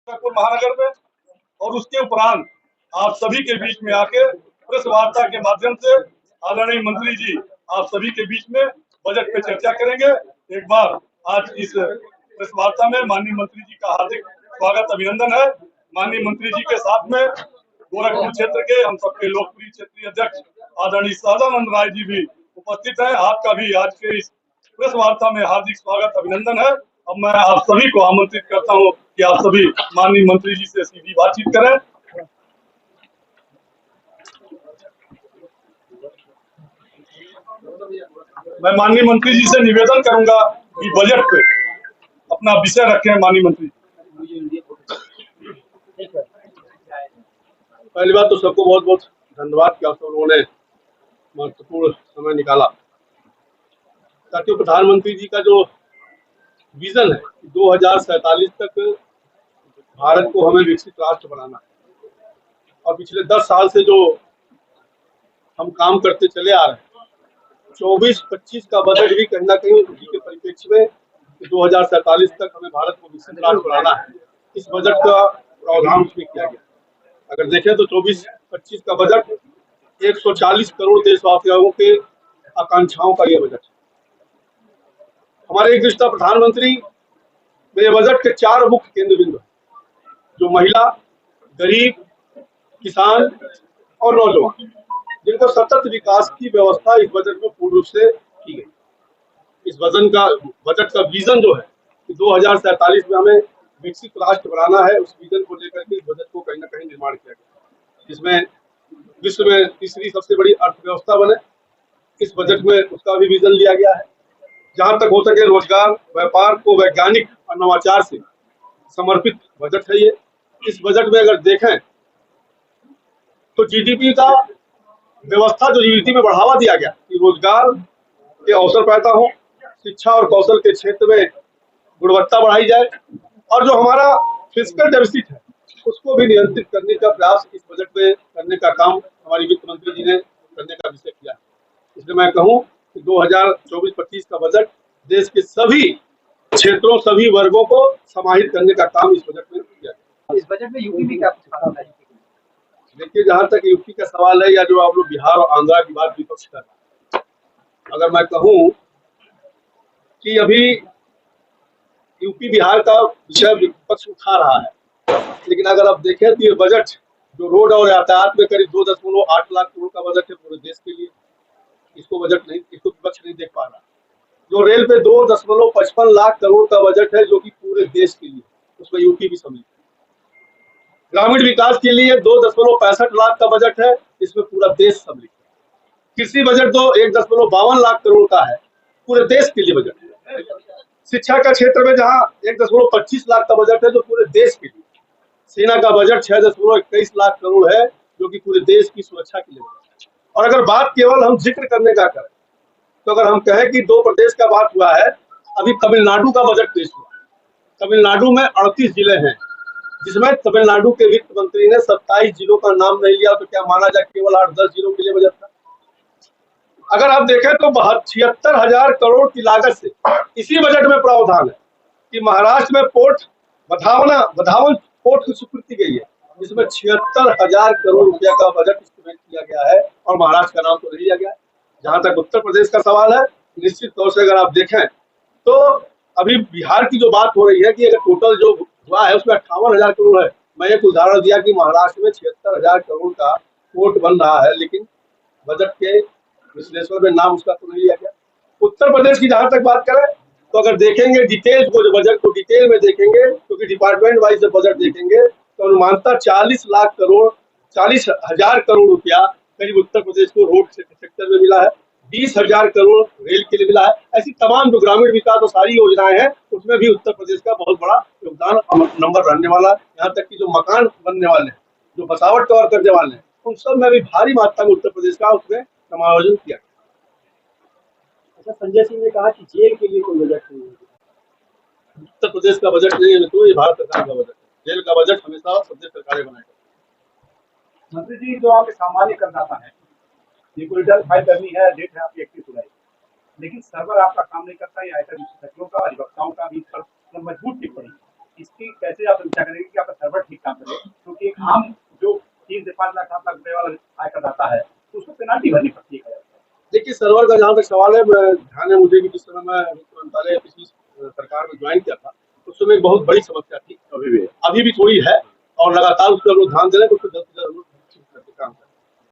गोरखपुर महानगर में, और उसके उपरांत आप सभी के बीच में आके प्रेस वार्ता के माध्यम से आदरणीय मंत्री जी आप सभी के बीच में बजट पे चर्चा करेंगे। एक बार आज इस प्रेस वार्ता में माननीय मंत्री जी का हार्दिक स्वागत अभिनंदन है। माननीय मंत्री जी के साथ में गोरखपुर क्षेत्र के हम सबके लोकप्रिय क्षेत्रीय अध्यक्ष आदरणीय सहजानंद राय जी भी उपस्थित है। आपका भी आज के इस प्रेस वार्ता में हार्दिक स्वागत अभिनंदन है। अब मैं आप सभी को आमंत्रित करता हूं कि आप सभी माननीय मंत्री जी से सीधी बातचीत करें। मैं माननीय मंत्री जी से निवेदन करूंगा कि बजट पे अपना विषय रखें। माननीय मंत्री, पहली बात तो सबको बहुत बहुत धन्यवाद कि आप सब लोगों ने महत्वपूर्ण समय निकाला, ताकि प्रधानमंत्री जी का जो विजन है 2047 तक भारत को हमें विकसित राष्ट्र बनाना है, और पिछले 10 साल से जो हम काम करते चले आ रहे हैं, 24-25 का बजट भी कहीं ना कहीं उसी के परिप्रेक्ष्य में 2047 तक हमें भारत को विकसित राष्ट्र बनाना है, इस बजट का प्रावधान उसमें किया गया। अगर देखें तो 24-25 का बजट 140 करोड़ देशवासियों के आकांक्षाओं का यह बजट है। हमारे एक रिश्ता प्रधानमंत्री में यह बजट के 4 मुख्य केंद्र बिंदु है, जो महिला, गरीब, किसान और नौजवान, जिनको सतत विकास की व्यवस्था इस बजट में पूर्ण रूप से की गई। इस बजट का विजन जो है कि 2047 में हमें विकसित राष्ट्र बनाना है, उस विजन को लेकर के इस बजट को कहीं ना कहीं निर्माण किया गया, जिसमें विश्व में तीसरी सबसे बड़ी अर्थव्यवस्था बने, इस बजट में उसका भी विजन लिया गया है। जहां तक हो सके रोजगार, व्यापार को वैज्ञानिक और नवाचार से समर्पित बजट है ये। इस बजट में अगर देखें तो जीडीपी का व्यवस्था, जो जीडीपी में बढ़ावा दिया गया कि रोजगार के अवसर पैदा हो, शिक्षा और कौशल के क्षेत्र में गुणवत्ता बढ़ाई जाए, और जो हमारा फिस्कल डेफिसिट है उसको भी नियंत्रित करने का प्रयास इस बजट में करने का काम हमारी वित्त मंत्री जी ने करने का विषय किया। इसलिए मैं कहूं कि 2024-25 का बजट देश के सभी क्षेत्रों, सभी वर्गों को समाहित करने का काम इस बजट में किया गया। इस बजट में यूपी भी क्या है? देखिए, जहां तक यूपी का सवाल है, या जो आप लोग बिहार और आंध्रा की बात विपक्ष कर रहे हैं, अगर मैं कहूं कि अभी यूपी बिहार का विषय विपक्ष उठा रहा है, लेकिन अगर आप देखें तो ये बजट जो रोड और यातायात में करीब 2.8 लाख करोड़ का बजट है पूरे देश के लिए, इसको विपक्ष नहीं देख पा रहा। जो रेल पे 2.55 लाख करोड़ का बजट है, जो कि पूरे देश के लिए, उसमें यूपी भी सम्मिलित है। ग्रामीण विकास के लिए 2.65 लाख का बजट है, इसमें पूरा देश सम्मिलित है। कृषि बजट तो 1.52 लाख करोड़ का है, पूरे देश के लिए बजट है। शिक्षा का क्षेत्र में जहां 1.25 लाख का बजट है, जो पूरे देश के लिए। सेना का बजट 6.21 लाख करोड़ है, जो कि पूरे देश की सुरक्षा के लिए बजट है। और अगर बात केवल हम जिक्र करने का करें, तो अगर हम कहें कि 2 प्रदेश का बात हुआ है, अभी तमिलनाडु का बजट पेश हुआ। तमिलनाडु में 38 जिले हैं, जिसमें तमिलनाडु के वित्त मंत्री ने 27 जिलों का नाम नहीं लिया, तो क्या माना जाए केवल 8-10 जिलों के लिए बजट था। अगर आप देखें तो 76,000 करोड़ की लागत से इसी बजट में प्रावधान है कि महाराष्ट्र में पोर्ट बधावन पोर्ट की स्वीकृति गई है, जिसमें 76,000 करोड़ रुपया का बजट इस्तेमाल किया गया है, और महाराष्ट्र का नाम तो नहीं लिया गया। जहां तक उत्तर प्रदेश का सवाल है, निश्चित तौर से अगर आप देखें तो अभी बिहार की जो बात हो रही है कि अगर टोटल जो हुआ है उसमें 58,000 करोड़ है। मैं एक उदाहरण दिया कि महाराष्ट्र में 76,000 करोड़ का पोर्ट बन रहा है, लेकिन बजट के विश्लेषण में नाम उसका तो नहीं लिया गया। उत्तर प्रदेश की जहां तक बात करें तो अगर देखेंगे डिटेल को, जो बजट को डिटेल में देखेंगे, क्योंकि डिपार्टमेंट वाइज जब बजट देखेंगे तो अनुमानतः 40,000 करोड़ रुपया करीब उत्तर प्रदेश को रोड सेक्टर में मिला है, 20,000 करोड़ रेल के लिए मिला है। ऐसी तमाम जो ग्रामीण विकास और सारी योजनाएं हैं, उसमें भी उत्तर प्रदेश का बहुत बड़ा योगदान नंबर रहने वाला है। यहाँ तक कि जो मकान बनने वाले हैं, जो बसावट कवर करने वाले हैं, उन सब में भी भारी मात्रा में उत्तर प्रदेश का उसमें समायोजन किया। अच्छा, संजय सिंह ने कहा कि जेल के लिए कोई बजट नहीं है। उत्तर प्रदेश का बजट नहीं है, तो ये भारत सरकार का बजट है। जेल का बजट हमेशा प्रदेश सरकारें बनाएगी। मंत्री जी, जो आपके सामान्य करदाता है, जिनको रिटर्न फाइल करनी है, डेट है आपकी 31 जुलाई, लेकिन सर्वर आपका काम नहीं करता है, आयकर विशेषज्ञों का, अधिवक्ताओं का भी मजबूत टिप्पणी, इसकी कैसे आप समीक्षा करेंगे कि आपका करदाता है तो उसको पेनाल्टी भरनी पड़ती है। देखिए, सर्वर का जहाँ तक सवाल है, मैं ध्यान है मुझे कि जिस समय मैं वित्त मंत्रालय या पिछली सरकार में ज्वाइन किया था, उस समय एक बहुत बड़ी समस्या थी, अभी भी थोड़ी है, और लगातार उस पर हम लोग ध्यान दे रहे हैं कि उसको जल्द से जल्द